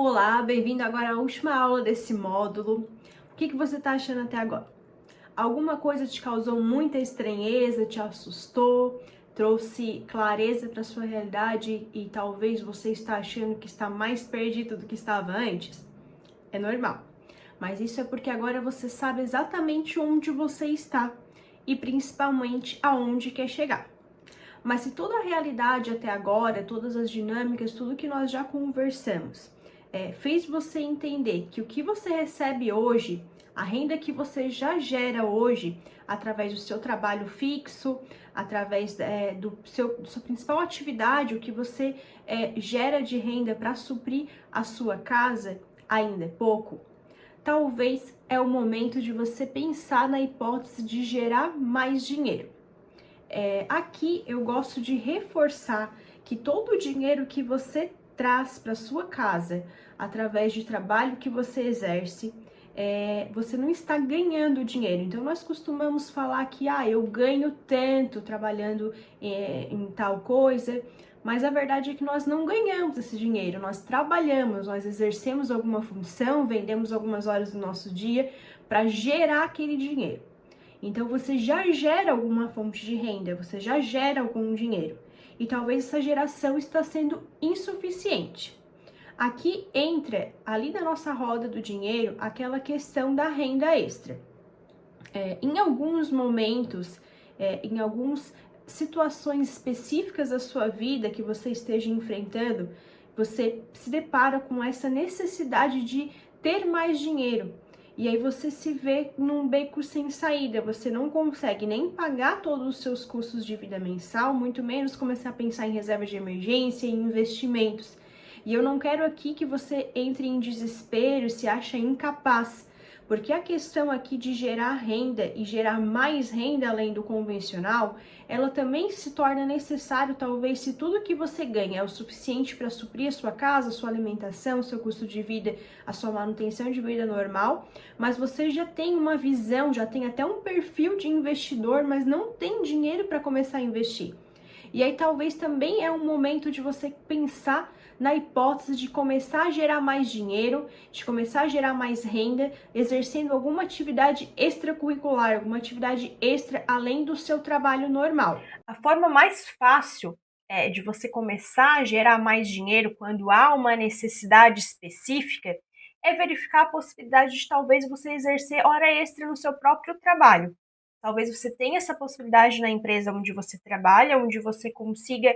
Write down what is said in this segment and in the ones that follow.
Olá, bem-vindo agora à última aula desse módulo. O que você está achando até agora? Alguma coisa te causou muita estranheza, te assustou, trouxe clareza para sua realidade e talvez você está achando que está mais perdido do que estava antes? É normal, mas isso é porque agora você sabe exatamente onde você está e principalmente aonde quer chegar. Mas se toda a realidade até agora, todas as dinâmicas, tudo que nós já conversamos, fez você entender que o que você recebe hoje, a renda que você já gera hoje, através do seu trabalho fixo, através da sua principal atividade, o que você gera de renda para suprir a sua casa, ainda é pouco, talvez é o momento de você pensar na hipótese de gerar mais dinheiro. Aqui eu gosto de reforçar que todo o dinheiro que você traz para sua casa através de trabalho que você exerce, você não está ganhando dinheiro. Então nós costumamos falar que eu ganho tanto trabalhando em tal coisa, mas a verdade é que nós não ganhamos esse dinheiro, nós trabalhamos, nós exercemos alguma função, vendemos algumas horas do nosso dia para gerar aquele dinheiro. Então você já gera alguma fonte de renda, você já gera algum dinheiro. E talvez essa geração está sendo insuficiente. Aqui entra, ali na nossa roda do dinheiro, aquela questão da renda extra. Em alguns momentos, em algumas situações específicas da sua vida que você esteja enfrentando, você se depara com essa necessidade de ter mais dinheiro. E aí você se vê num beco sem saída, você não consegue nem pagar todos os seus custos de vida mensal, muito menos começar a pensar em reserva de emergência e investimentos. E eu não quero aqui que você entre em desespero, se ache incapaz, porque a questão aqui de gerar renda e gerar mais renda além do convencional, ela também se torna necessário, talvez, se tudo que você ganha é o suficiente para suprir a sua casa, a sua alimentação, o seu custo de vida, a sua manutenção de vida normal, mas você já tem uma visão, já tem até um perfil de investidor, mas não tem dinheiro para começar a investir. E aí talvez também é um momento de você pensar na hipótese de começar a gerar mais dinheiro, de começar a gerar mais renda, exercendo alguma atividade extracurricular, alguma atividade extra além do seu trabalho normal. A forma mais fácil de você começar a gerar mais dinheiro quando há uma necessidade específica é verificar a possibilidade de talvez você exercer hora extra no seu próprio trabalho. Talvez você tenha essa possibilidade na empresa onde você trabalha, onde você consiga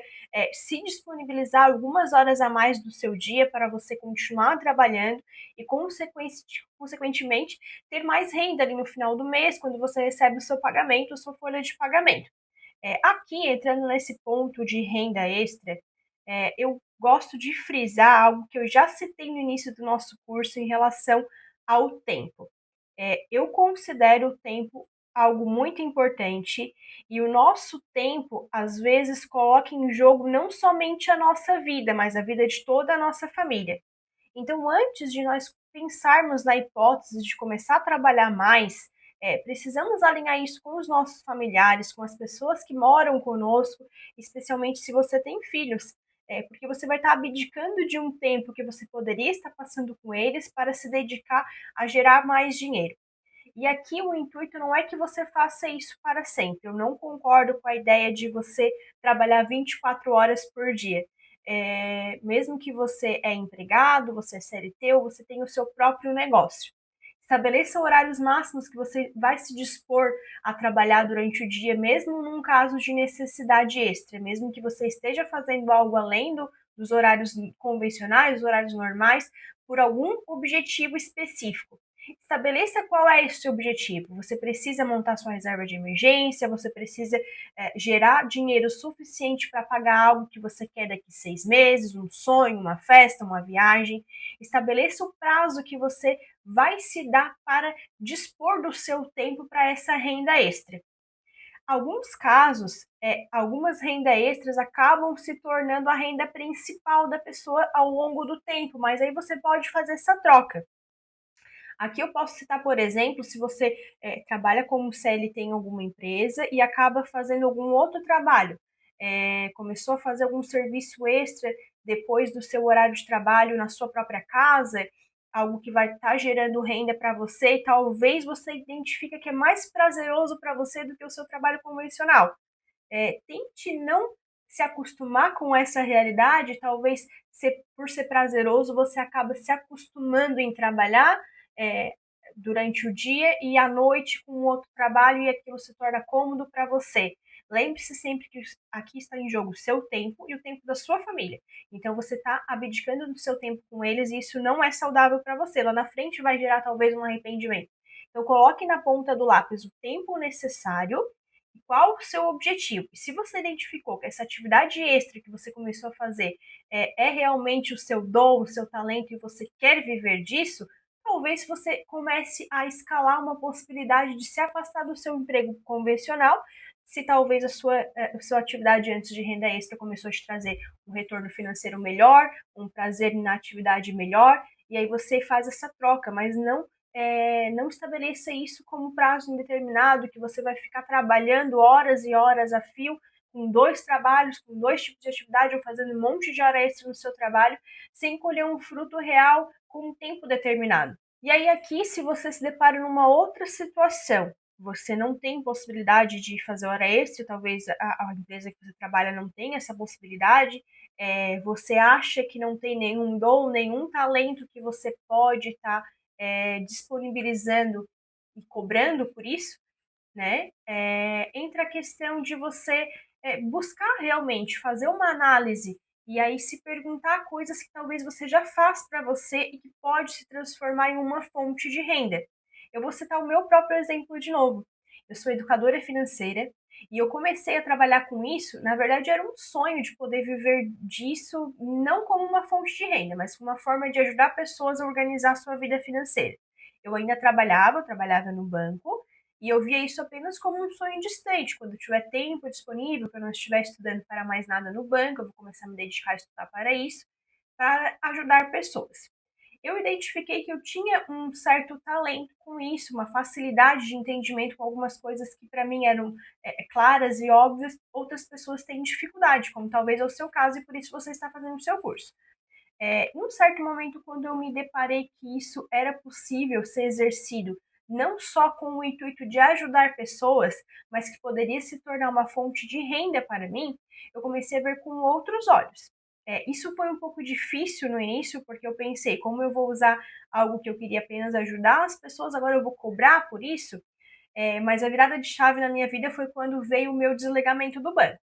se disponibilizar algumas horas a mais do seu dia para você continuar trabalhando e, consequentemente, ter mais renda ali no final do mês, quando você recebe o seu pagamento, a sua folha de pagamento. Aqui, entrando nesse ponto de renda extra, eu gosto de frisar algo que eu já citei no início do nosso curso em relação ao tempo. Eu considero o tempo algo muito importante e o nosso tempo, às vezes, coloca em jogo não somente a nossa vida, mas a vida de toda a nossa família. Então, antes de nós pensarmos na hipótese de começar a trabalhar mais, precisamos alinhar isso com os nossos familiares, com as pessoas que moram conosco, especialmente se você tem filhos, porque você vai estar abdicando de um tempo que você poderia estar passando com eles para se dedicar a gerar mais dinheiro. E aqui o intuito não é que você faça isso para sempre. Eu não concordo com a ideia de você trabalhar 24 horas por dia. Mesmo que você é empregado, você é CLT ou você tem o seu próprio negócio. Estabeleça horários máximos que você vai se dispor a trabalhar durante o dia, mesmo num caso de necessidade extra, mesmo que você esteja fazendo algo além dos horários convencionais, dos horários normais, por algum objetivo específico. Estabeleça qual é esse objetivo. Você precisa montar sua reserva de emergência, você precisa gerar dinheiro suficiente para pagar algo que você quer daqui 6 meses, um sonho, uma festa, uma viagem. Estabeleça o prazo que você vai se dar para dispor do seu tempo para essa renda extra. Alguns casos, algumas rendas extras acabam se tornando a renda principal da pessoa ao longo do tempo, mas aí você pode fazer essa troca. Aqui eu posso citar, por exemplo, se você trabalha como CLT em alguma empresa e acaba fazendo algum outro trabalho, começou a fazer algum serviço extra depois do seu horário de trabalho na sua própria casa, algo que vai estar gerando renda para você, e talvez você identifique que é mais prazeroso para você do que o seu trabalho convencional. Tente não se acostumar com essa realidade, talvez por ser prazeroso, você acaba se acostumando em trabalhar é, durante o dia e à noite com outro trabalho e aquilo se torna cômodo para você. Lembre-se sempre que aqui está em jogo o seu tempo e o tempo da sua família. Então você está abdicando do seu tempo com eles e isso não é saudável para você. Lá na frente vai gerar talvez um arrependimento. Então coloque na ponta do lápis o tempo necessário e qual o seu objetivo. E se você identificou que essa atividade extra que você começou a fazer é realmente o seu dom, o seu talento e você quer viver disso, talvez você comece a escalar uma possibilidade de se afastar do seu emprego convencional, se talvez a sua atividade antes de renda extra começou a te trazer um retorno financeiro melhor, um prazer na atividade melhor, e aí você faz essa troca, mas não estabeleça isso como prazo indeterminado, que você vai ficar trabalhando horas e horas a fio, com 2 trabalhos, com 2 tipos de atividade, ou fazendo um monte de hora extra no seu trabalho, sem colher um fruto real com um tempo determinado. E aí aqui, se você se depara numa outra situação, você não tem possibilidade de fazer hora extra, talvez a empresa que você trabalha não tenha essa possibilidade, você acha que não tem nenhum dom, nenhum talento que você pode estar disponibilizando e cobrando por isso, né? Entra a questão de você buscar realmente fazer uma análise e aí se perguntar coisas que talvez você já faz para você e que pode se transformar em uma fonte de renda. Eu vou citar o meu próprio exemplo de novo. Eu sou educadora financeira e eu comecei a trabalhar com isso. Na verdade, era um sonho de poder viver disso, não como uma fonte de renda, mas como uma forma de ajudar pessoas a organizar a sua vida financeira. Eu ainda trabalhava no banco, e eu via isso apenas como um sonho distante. Quando tiver tempo disponível, que eu não estiver estudando para mais nada no banco, eu vou começar a me dedicar a estudar para isso, para ajudar pessoas. Eu identifiquei que eu tinha um certo talento com isso, uma facilidade de entendimento com algumas coisas que para mim eram claras e óbvias, outras pessoas têm dificuldade, como talvez é o seu caso, e por isso você está fazendo o seu curso. Em um certo momento, quando eu me deparei que isso era possível ser exercido, não só com o intuito de ajudar pessoas, mas que poderia se tornar uma fonte de renda para mim, eu comecei a ver com outros olhos. Isso foi um pouco difícil no início, porque eu pensei, como eu vou usar algo que eu queria apenas ajudar as pessoas, agora eu vou cobrar por isso? Mas a virada de chave na minha vida foi quando veio o meu desligamento do banco.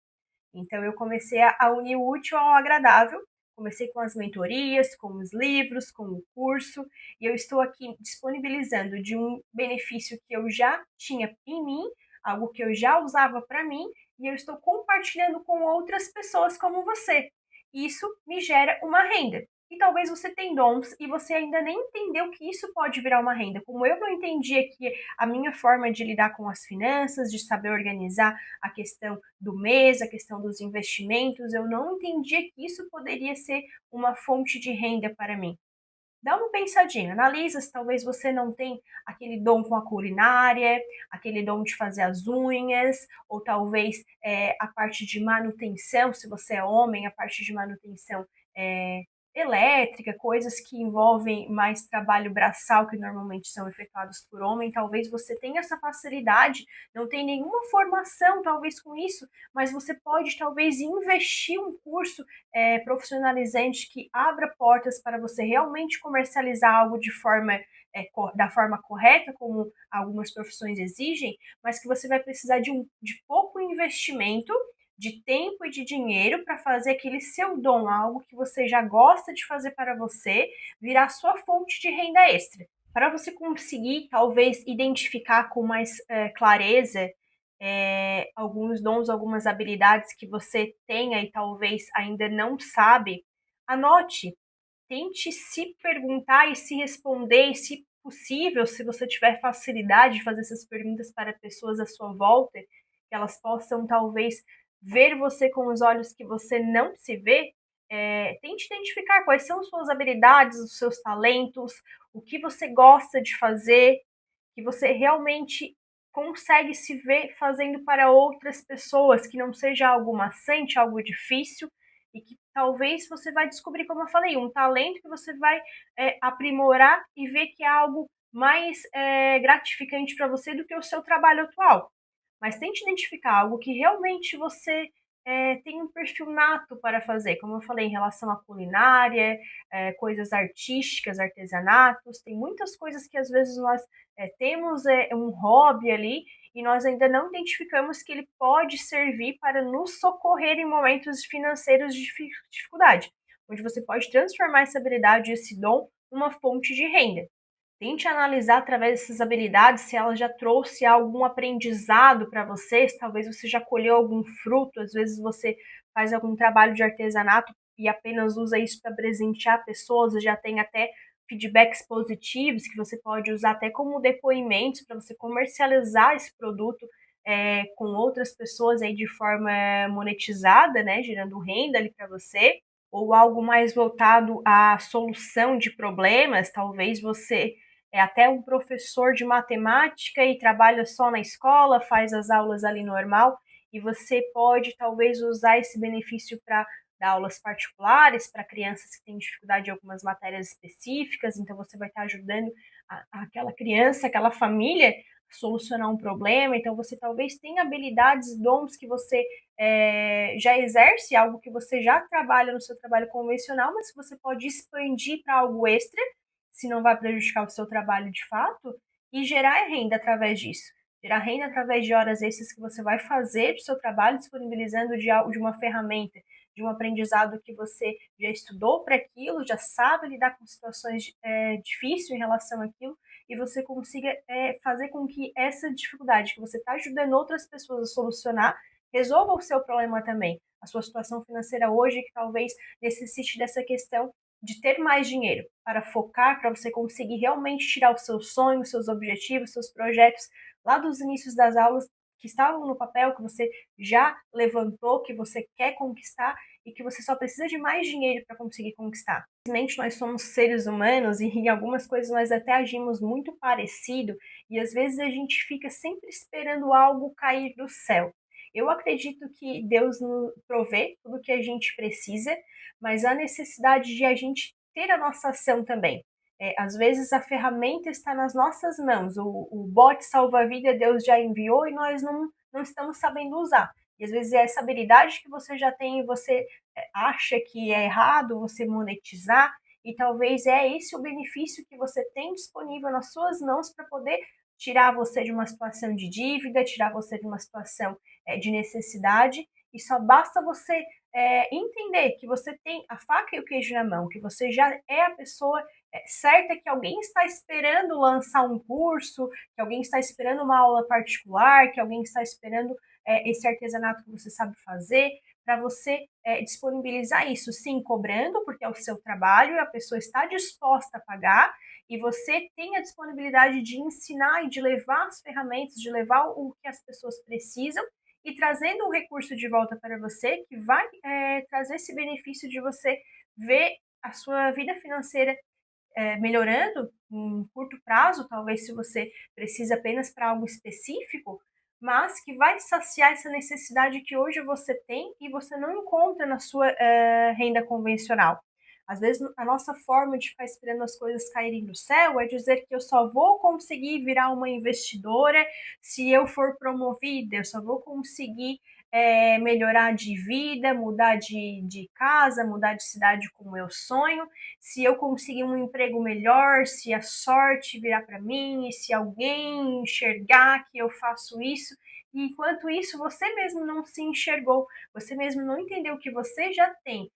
Então eu comecei a unir o útil ao agradável. Comecei com as mentorias, com os livros, com o curso, e eu estou aqui disponibilizando de um benefício que eu já tinha em mim, algo que eu já usava para mim, e eu estou compartilhando com outras pessoas como você. Isso me gera uma renda. E talvez você tenha dons e você ainda nem entendeu que isso pode virar uma renda. Como eu não entendia que a minha forma de lidar com as finanças, de saber organizar a questão do mês, a questão dos investimentos, eu não entendia que isso poderia ser uma fonte de renda para mim. Dá uma pensadinha, analisa se talvez você não tem aquele dom com a culinária, aquele dom de fazer as unhas, ou talvez a parte de manutenção, se você é homem, a parte de manutenção é, elétrica, coisas que envolvem mais trabalho braçal, que normalmente são efetuados por homem, talvez você tenha essa facilidade, não tem nenhuma formação talvez com isso, mas você pode talvez investir um curso profissionalizante que abra portas para você realmente comercializar algo da forma correta, como algumas profissões exigem, mas que você vai precisar de pouco investimento, de tempo e de dinheiro para fazer aquele seu dom, algo que você já gosta de fazer para você, virar sua fonte de renda extra. Para você conseguir, talvez, identificar com mais clareza alguns dons, algumas habilidades que você tenha e talvez ainda não sabe, anote, tente se perguntar e se responder, e se possível, se você tiver facilidade de fazer essas perguntas para pessoas à sua volta, que elas possam talvez ver você com os olhos que você não se vê, tente identificar quais são suas habilidades, os seus talentos, o que você gosta de fazer, que você realmente consegue se ver fazendo para outras pessoas, que não seja algo maçante, algo difícil, e que talvez você vai descobrir, como eu falei, um talento que você vai aprimorar e ver que é algo mais gratificante para você do que o seu trabalho atual. Mas tente identificar algo que realmente você tem um perfil nato para fazer, como eu falei, em relação à culinária, coisas artísticas, artesanatos, tem muitas coisas que às vezes nós temos um hobby ali e nós ainda não identificamos que ele pode servir para nos socorrer em momentos financeiros de dificuldade, onde você pode transformar essa habilidade, esse dom, numa fonte de renda. Tente analisar através dessas habilidades se ela já trouxe algum aprendizado para você, se talvez você já colheu algum fruto, às vezes você faz algum trabalho de artesanato e apenas usa isso para presentear pessoas, já tem até feedbacks positivos que você pode usar até como depoimentos para você comercializar esse produto com outras pessoas aí de forma monetizada, né, gerando renda ali para você, ou algo mais voltado à solução de problemas, talvez você é até um professor de matemática e trabalha só na escola, faz as aulas ali normal, e você pode talvez usar esse benefício para dar aulas particulares para crianças que têm dificuldade em algumas matérias específicas, então você vai estar ajudando aquela criança, aquela família a solucionar um problema, então você talvez tenha habilidades, dons que você já exerce, algo que você já trabalha no seu trabalho convencional, mas que você pode expandir para algo extra, se não vai prejudicar o seu trabalho de fato, e gerar renda através disso. Gerar renda através de horas extras que você vai fazer do seu trabalho, disponibilizando de uma ferramenta, de um aprendizado que você já estudou para aquilo, já sabe lidar com situações difíceis em relação àquilo, e você consiga fazer com que essa dificuldade que você está ajudando outras pessoas a solucionar, resolva o seu problema também. A sua situação financeira hoje, que talvez necessite dessa questão de ter mais dinheiro para focar, para você conseguir realmente tirar os seus sonhos, seus objetivos, seus projetos lá dos inícios das aulas que estavam no papel, que você já levantou, que você quer conquistar e que você só precisa de mais dinheiro para conseguir conquistar. Infelizmente, nós somos seres humanos e em algumas coisas nós até agimos muito parecido e às vezes a gente fica sempre esperando algo cair do céu. Eu acredito que Deus nos provê tudo o que a gente precisa, mas há necessidade de a gente ter a nossa ação também. Às vezes a ferramenta está nas nossas mãos, o bote salva-vida Deus já enviou e nós não estamos sabendo usar. E às vezes é essa habilidade que você já tem e você acha que é errado você monetizar, e talvez é esse o benefício que você tem disponível nas suas mãos para poder tirar você de uma situação de dívida, tirar você de uma situação de necessidade, e só basta você entender que você tem a faca e o queijo na mão, que você já é a pessoa certa, que alguém está esperando lançar um curso, que alguém está esperando uma aula particular, que alguém está esperando esse artesanato que você sabe fazer, para você disponibilizar isso, sim, cobrando, porque é o seu trabalho e a pessoa está disposta a pagar, e você tem a disponibilidade de ensinar e de levar as ferramentas, de levar o que as pessoas precisam, e trazendo um recurso de volta para você, que vai trazer esse benefício de você ver a sua vida financeira melhorando em curto prazo, talvez se você precisa apenas para algo específico, mas que vai saciar essa necessidade que hoje você tem e você não encontra na sua renda convencional. Às vezes, a nossa forma de ficar esperando as coisas caírem do céu é dizer que eu só vou conseguir virar uma investidora se eu for promovida, eu só vou conseguir melhorar de vida, mudar de casa, mudar de cidade com o meu sonho, se eu conseguir um emprego melhor, se a sorte virar para mim, e se alguém enxergar que eu faço isso. E enquanto isso, você mesmo não se enxergou, você mesmo não entendeu o que você já tem,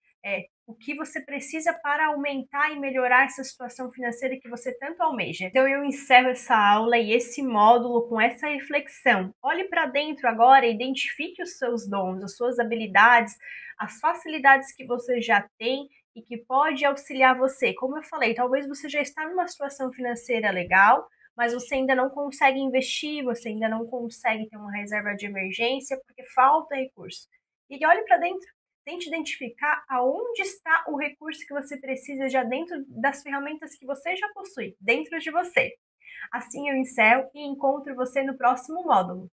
o que você precisa para aumentar e melhorar essa situação financeira que você tanto almeja. Então eu encerro essa aula e esse módulo com essa reflexão. Olhe para dentro agora e identifique os seus dons, as suas habilidades, as facilidades que você já tem e que pode auxiliar você. Como eu falei, talvez você já está numa situação financeira legal, mas você ainda não consegue investir, você ainda não consegue ter uma reserva de emergência porque falta recurso. E olhe para dentro. Tente identificar aonde está o recurso que você precisa já dentro das ferramentas que você já possui, dentro de você. Assim eu encerro e encontro você no próximo módulo.